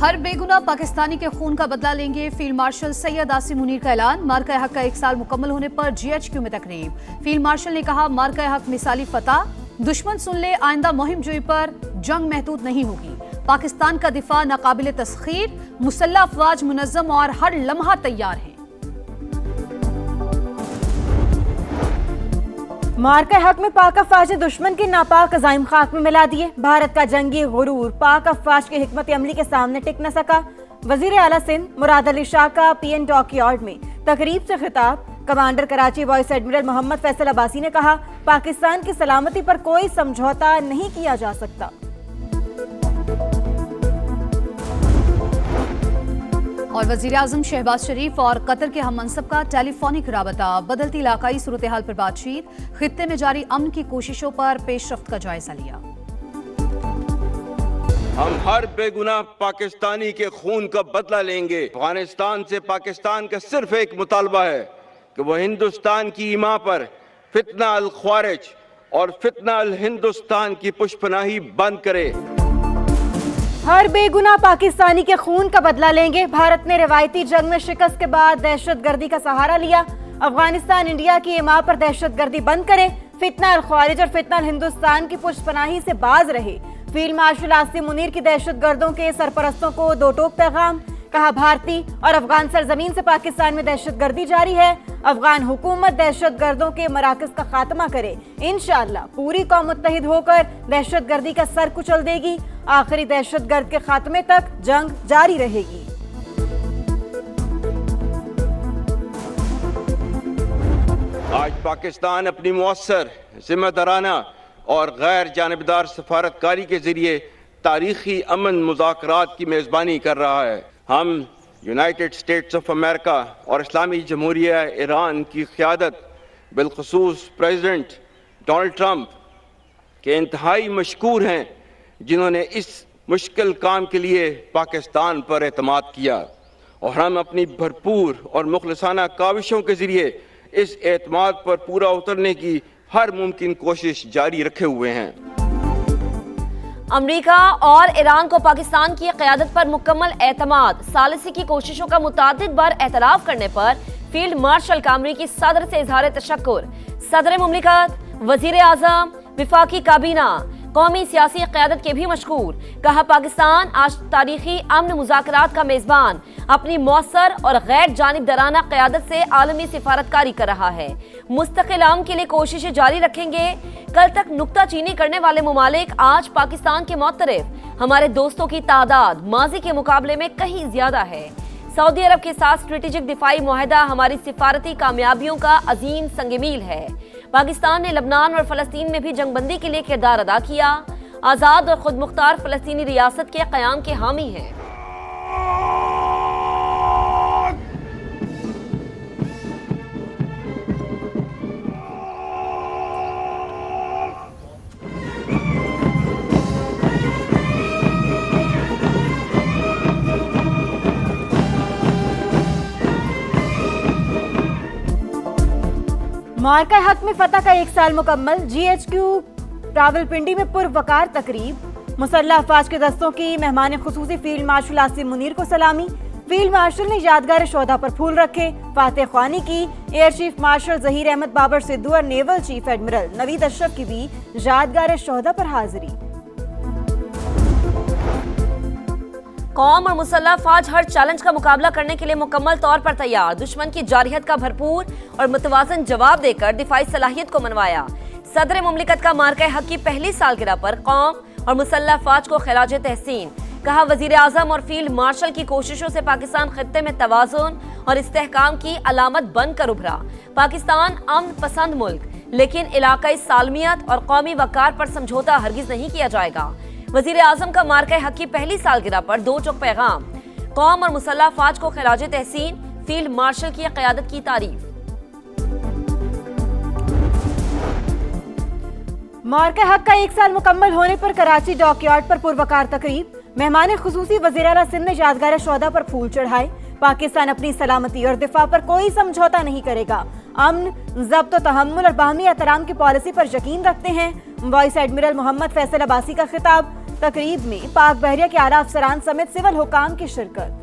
ہر بے گناہ پاکستانی کے خون کا بدلہ لیں گے، فیلڈ مارشل سید عاصم منیر کا اعلان۔ مارکہ حق کا 1 سال مکمل ہونے پر GHQ میں تقریب۔ فیلڈ مارشل نے کہا، مارکہ حق مثالی فتح، دشمن سن لے آئندہ مہم جوئی پر جنگ محدود نہیں ہوگی۔ پاکستان کا دفاع ناقابل تسخیر، مسلح افواج منظم اور ہر لمحہ تیار ہیں۔ مارکہ حق میں پاک افواج نے دشمن کے ناپاک عزائم خاک میں ملا دیے۔ بھارت کا جنگی غرور پاک افواج کی حکمت عملی کے سامنے ٹک نہ سکا۔ وزیر اعلیٰ سندھ مراد علی شاہ کا PN ڈاک یارڈ میں تقریب سے خطاب۔ کمانڈر کراچی وائس ایڈمرل محمد فیصل عباسی نے کہا، پاکستان کی سلامتی پر کوئی سمجھوتا نہیں کیا جا سکتا۔ اور وزیراعظم شہباز شریف اور قطر کے ہم منصب کا ٹیلی فونک رابطہ، بدلتی علاقائی صورتحال پر بات چیت، خطے میں جاری امن کی کوششوں پر پیش رفت کا جائزہ لیا۔ ہم ہر بے گناہ پاکستانی کے خون کا بدلہ لیں گے۔ افغانستان سے پاکستان کا صرف ایک مطالبہ ہے کہ وہ ہندوستان کی ایما پر فتنہ الخوارج اور فتنہ الہندوستان کی پشپناہی بند کرے۔ ہر بے گناہ پاکستانی کے خون کا بدلہ لیں گے۔ بھارت نے روایتی جنگ میں شکست کے بعد دہشت گردی کا سہارا لیا۔ افغانستان انڈیا کی ایما پر دہشت گردی بند کرے، فتنہ الخوارج اور فتنہ الہندوستان کی پشت پناہی سے باز رہے۔ فیلڈ مارشل عاصم منیر کی دہشت گردوں کے سرپرستوں کو دو ٹوک پیغام، کہا بھارتی اور افغان سرزمین سے پاکستان میں دہشت گردی جاری ہے۔ افغان حکومت دہشت گردوں کے مراکز کا خاتمہ کرے، انشاءاللہ پوری قوم متحد ہو کر دہشت گردی کا سر کچل دے گی۔ آخری دہشت گرد کے خاتمے تک جنگ جاری رہے گی۔ آج پاکستان اپنی مؤثر، ذمہ دارانہ اور غیر جانبدار سفارتکاری کے ذریعے تاریخی امن مذاکرات کی میزبانی کر رہا ہے۔ ہم یونائٹڈ اسٹیٹس آف امریکہ اور اسلامی جمہوریہ ایران کی قیادت، بالخصوص پریزیڈنٹ ڈونلڈ ٹرمپ کے انتہائی مشکور ہیں، جنہوں نے اس مشکل کام کے لیے پاکستان پر اعتماد کیا، اور ہم اپنی بھرپور اور مخلصانہ کاوشوں کے ذریعے اس اعتماد پر پورا اترنے کی ہر ممکن کوشش جاری رکھے ہوئے ہیں۔ امریکہ اور ایران کو پاکستان کی قیادت پر مکمل اعتماد، ثالثی کی کوششوں کا متعدد بار اعتراف کرنے پر فیلڈ مارشل کا امریکی صدر سے اظہار تشکر۔ صدر مملکت، وزیر اعظم، وفاقی کابینہ، قومی سیاسی قیادت کے بھی مشکور۔ کہا، پاکستان آج تاریخی امن مذاکرات کا میزبان اپنی مؤثر اور غیر جانبدارانہ قیادت سے عالمی سفارتکاری کر رہا ہے۔ مستقل امن کے لیے کوششیں جاری رکھیں گے۔ کل تک نکتہ چینی کرنے والے ممالک آج پاکستان کے معترف، ہمارے دوستوں کی تعداد ماضی کے مقابلے میں کہیں زیادہ ہے۔ سعودی عرب کے ساتھ اسٹریٹجک دفاعی معاہدہ ہماری سفارتی کامیابیوں کا عظیم سنگ میل ہے۔ پاکستان نے لبنان اور فلسطین میں بھی جنگ بندی کے لیے کردار ادا کیا۔ آزاد اور خود مختار فلسطینی ریاست کے قیام کے حامی ہیں۔ مارکہ حق میں فتح کا 1 سال مکمل۔ GHQ راولپنڈی میں پروقار تقریب۔ مسلح افواج کے دستوں کی مہمان خصوصی فیلڈ مارشل عاصم منیر کو سلامی۔ فیلڈ مارشل نے یادگار شہداء پر پھول رکھے، فاتح خوانی کی۔ Air chief marshal Zaheer Ahmed Babar Sidhu اور نیول چیف ایڈمرل نوید اشرف کی بھی یادگار شہداء پر حاضری۔ قوم اور مسلح افواج ہر چیلنج کا مقابلہ کرنے کے لیے مکمل طور پر تیار، دشمن کی جارحیت کا بھرپور اور متوازن جواب دے کر دفاعی صلاحیت کو منوایا۔ صدر مملکت کا مارکہ حق کی پہلی سالگرہ پر قوم اور مسلح افواج کو خراج تحسین۔ کہا، وزیر اعظم اور فیلڈ مارشل کی کوششوں سے پاکستان خطے میں توازن اور استحکام کی علامت بن کر ابھرا۔ پاکستان امن پسند ملک، لیکن علاقائی سالمیت اور قومی وقار پر سمجھوتا ہرگز نہیں کیا جائے گا۔ وزیر اعظم کا مارکہ حق کی پہلی سالگرہ پر 2 ٹوک پیغام، قوم اور مسلح افواج کو خراج تحسین، فیلڈ مارشل کی قیادت کی تعریف۔ مارکہ حق کا 1 سال مکمل ہونے پر کراچی ڈاک یارڈ پر پروقار تقریب۔ مہمان خصوصی وزیر اعلیٰ سندھ نے یادگار شہداء پر پھول چڑھائے۔ پاکستان اپنی سلامتی اور دفاع پر کوئی سمجھوتا نہیں کرے گا۔ अमन, ज़ब्त और तहम्मुल और बाहमी एहतराम की पॉलिसी पर यकीन रखते हैं। वाइस एडमिरल मोहम्मद फैसल अब्बासी का खिताब। तकरीब में पाक बहरिया के आला अफसरान समेत सिविल हुकाम की शिरकत।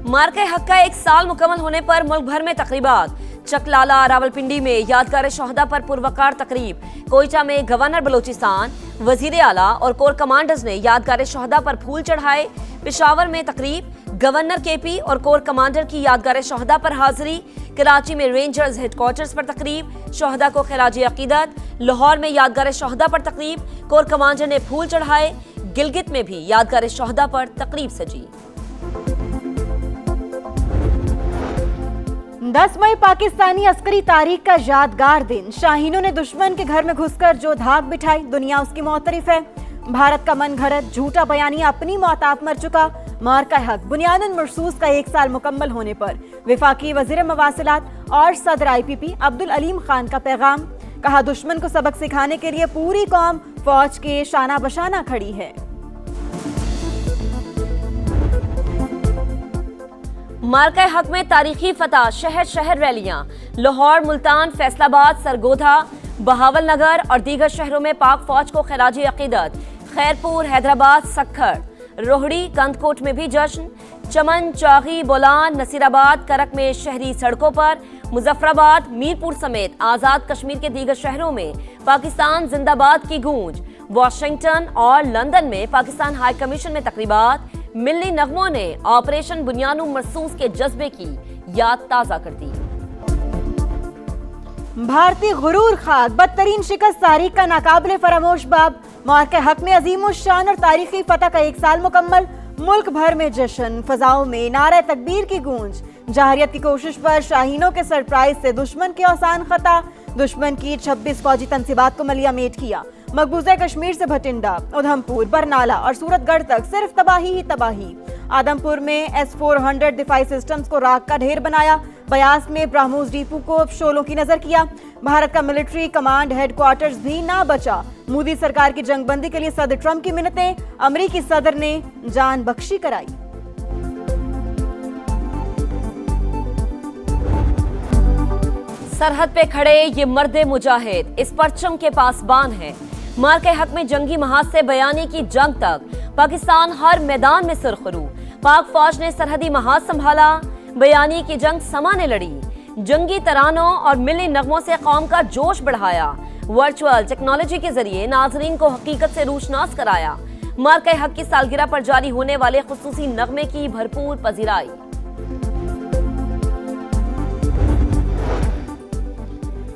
मार्के हक का 1 साल मुकम्मल होने पर मुल्क भर में तकरीबात। चकलाला, रावलपिंडी में यादगार शोहदा पर पुरवकार तकरीब। कोयटा में गवर्नर बलोचिस्तान, वजीर आला और कोर कमांडर्स ने यादगार शोहदा पर फूल चढ़ाए। पेशावर में तकरीब, गवर्नर केपी और कोर कमांडर की यादगार शोहदा पर हाजिरी। कराची में रेंजर्स हेडक्वार्टर्स पर तकरीब, शोहदा को खिराज अकीदत। लाहौर में यादगार शोहदा पर तकरीब, कोर कमांडर ने फूल चढ़ाए। गिलगित में भी यादगार शोहदा पर तकरीब सजी। 10 मई पाकिस्तानी अस्करी तारीख का यादगार दिन। शाहीनों ने दुश्मन के घर में घुसकर जो धाक बिठाई, दुनिया उसकी मोहतरिफ है। भारत का मन घड़त झूठा बयानिया अपनी मौत आप मर चुका। मार्का हक बुनियादन मरसूस का 1 साल मुकम्मल होने पर वफाकी वजीर मवासिलात और सदर IPP अब्दुल अलीम खान का पैगाम। कहा, दुश्मन को सबक सिखाने के लिए पूरी कौम फौज के शाना बशाना खड़ी है। मार्का हक में तारीखी फतह, शहर शहर रैलियां। लाहौर, मुल्तान, फैसलाबाद, सरगोधा, बहावलनगर और दीगर शहरों में पाक फौज को खिराज अकीदत। खैरपुर, हैदराबाद, सक्खर, रोहड़ी, कंदकोट में भी जश्न। चमन, चागी, बोलान, नसीराबाद, करक में शहरी सड़कों पर। मुजफ्फराबाद, मीरपुर समेत आज़ाद कश्मीर के दीगर शहरों में पाकिस्तान जिंदाबाद की गूंज। वाशिंगटन और लंदन में पाकिस्तान हाई कमीशन में तकरीबात। मिल्ली नगमों ने ऑपरेशन बुनियानु मरसूस के जज्बे की याद ताज़ा कर दी। भारतीय गुरूर खाक, बदतरीन शिकस्त तारीख का नाकाबिले फरामोश बाब। मार्के हक में अजीम शान और तारीखी फतह का 1 साल मुकम्मल। मुल्क भर में जश्न, फजाओं में नारे तकबीर की गूंज। जाहिरियत की कोशिश पर शाहीनों के सरप्राइज से दुश्मन के औसान खता। दुश्मन की 26 फौजी तनसीबात को मलिया मेट किया। मकबूजा कश्मीर से भटिंडा, उधमपुर, बरनाला और सूरतगढ़ तक सिर्फ तबाही ही तबाही। आदमपुर में S-400 दिफाई सिस्टम्स को राख का ढेर बनाया। बयास में ब्राह्मोस डिपो को शोलों की नजर किया। भारत का मिलिट्री कमांड हेडक्वार्टर्स भी ना बचा। मोदी सरकार की जंगबंदी के लिए सदर ट्रंप की मिन्नतें, अमरीकी सदर ने जान बख्शी कराई। सरहद पे खड़े ये मर्दे मुजाहिद इस परचम के पासबान है। मार्के हक में जंगी महाज से बयानी की जंग तक पाकिस्तान हर मैदान में सुरखरू। पाक फौज ने सरहदी महाज संभाला, बयानी की जंग समा ने लड़ी। जंगी तरानों और मिली नगमों से कौम का जोश बढ़ाया। वर्चुअल टेक्नोलॉजी के जरिए नाजरीन को हकीकत से रूशनास कराया। मार्के हक की सालगिरह पर जारी होने वाले खुसूसी नगमे की भरपूर पजीराई।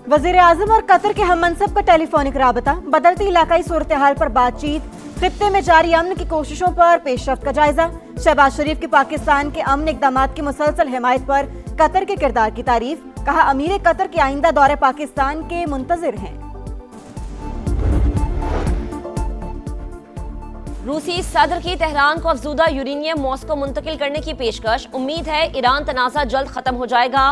वजीर आजम और कतर के हम मनसब का टेलीफोनिक राबता। बदलती इलाकाई सूरत हाल पर बातचीत। खित्ते में जारी अमन की कोशिशों पर पेशरफ्त का जायजा। शहबाज शरीफ की पाकिस्तान के अमन इक़दामात की मुसलसल हिमायत पर कतर के किरदार की तारीफ। कहा, अमीर कतर के आइंदा दौरे पाकिस्तान के मुंतजिर हैं। रूसी सदर की तेहरान को अफजूदा यूरेनियम मॉस्को मुंतकिल करने की पेशकश। उम्मीद है ईरान तनाज़ा जल्द खत्म हो जाएगा।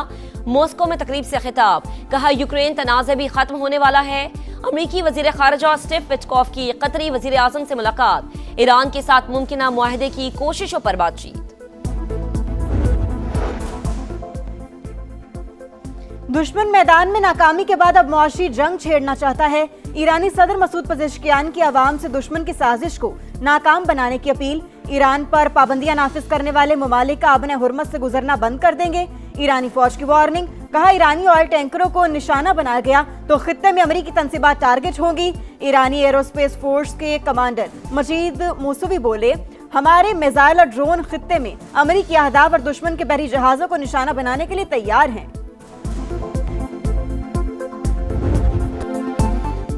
मॉस्को में तकरीब से खिताब। कहा, यूक्रेन तनाज़ा भी खत्म होने वाला है। अमरीकी वजीर खारजा स्टीव विटकॉफ की कतरी वजीर आज़म से मुलाकात। ईरान के साथ मुमकिना मुआहदे की कोशिशों पर बातचीत। दुश्मन मैदान में नाकामी के बाद अब मुआशी जंग छेड़ना चाहता है। ईरानी सदर मसूद पज़ेश्कियान की आवाम से दुश्मन की साजिश को नाकाम बनाने की अपील। ईरान पर पाबंदियां नाफिज करने वाले ममालिक का आबने हुर्मत से गुजरना बंद कर देंगे। ईरानी फौज की वार्निंग। कहा, ईरानी ऑयल टैंकरों को निशाना बनाया गया तो खित्ते में अमरीकी तनसीबात टारगेट होंगी। ईरानी एरोस्पेस फोर्स के कमांडर मजीद मूसवी बोले, हमारे मिसाइल और ड्रोन खित्ते में अमरीकी अहदाफ और दुश्मन के बहरी जहाजों को निशाना बनाने के लिए तैयार हैं।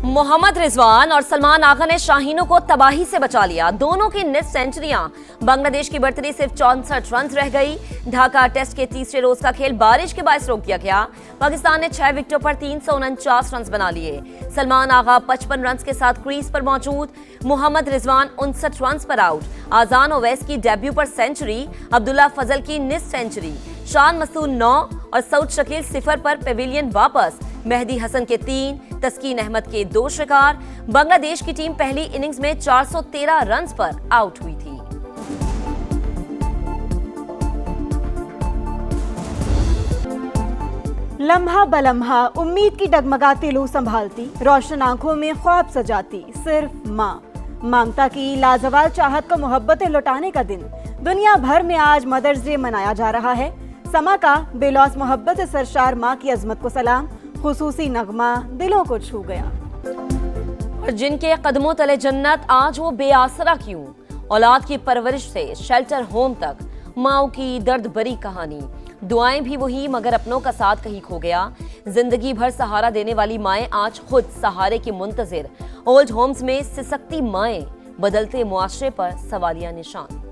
मोहम्मद रिजवान और सलमान आगा ने शाहीनों को तबाही से बचा लिया। दोनों की निस्फ सेंचुरियां। बांग्लादेश की बढ़तरी सिर्फ 64 रन रह गई। ढाका टेस्ट के तीसरे रोज का खेल बारिश के बायस रोक दिया गया। पाकिस्तान ने 6 विकेटों पर 349 रन बना लिए। सलमान आगा 55 रन के साथ क्रीज पर मौजूद। मोहम्मद रिजवान 59 रन पर आउट। आजान ओवैस की डेब्यू पर सेंचुरी। अब्दुल्ला फजल की निस्फ सेंचुरी। शान मसूद 9 और सऊद शकील 0 पर पेविलियन वापस। मेहदी हसन के 3, तस्कीन अहमद के 2 शिकार। बांग्लादेश की टीम पहली इनिंग्स में 413 रन पर आउट हुई थी। लम्हा बलम्हा उम्मीद की डगमगाती लू संभालती, रोशन आंखों में ख्वाब सजाती सिर्फ माँ। ममता की लाजवाल चाहत को मोहब्बतें लौटाने का दिन दुनिया भर में आज मदर्स डे मनाया जा रहा है। समा का बेलौस मोहब्बत से सरशार माँ की अजमत को सलाम, खुसूसी नगमा दिलों को छू गया। और जिनके कदमों तले जन्नत, आज वो बेआसरा क्यों? औलाद की परवरिश से शेल्टर होम तक, माओ की दर्द भरी कहानी। दुआएं भी वही मगर अपनों का साथ कहीं खो गया। जिंदगी भर सहारा देने वाली माएं आज खुद सहारे की मुंतजिर। ओल्ड होम्स में सिसकती माएं, बदलते मुआशरे पर सवालिया निशान।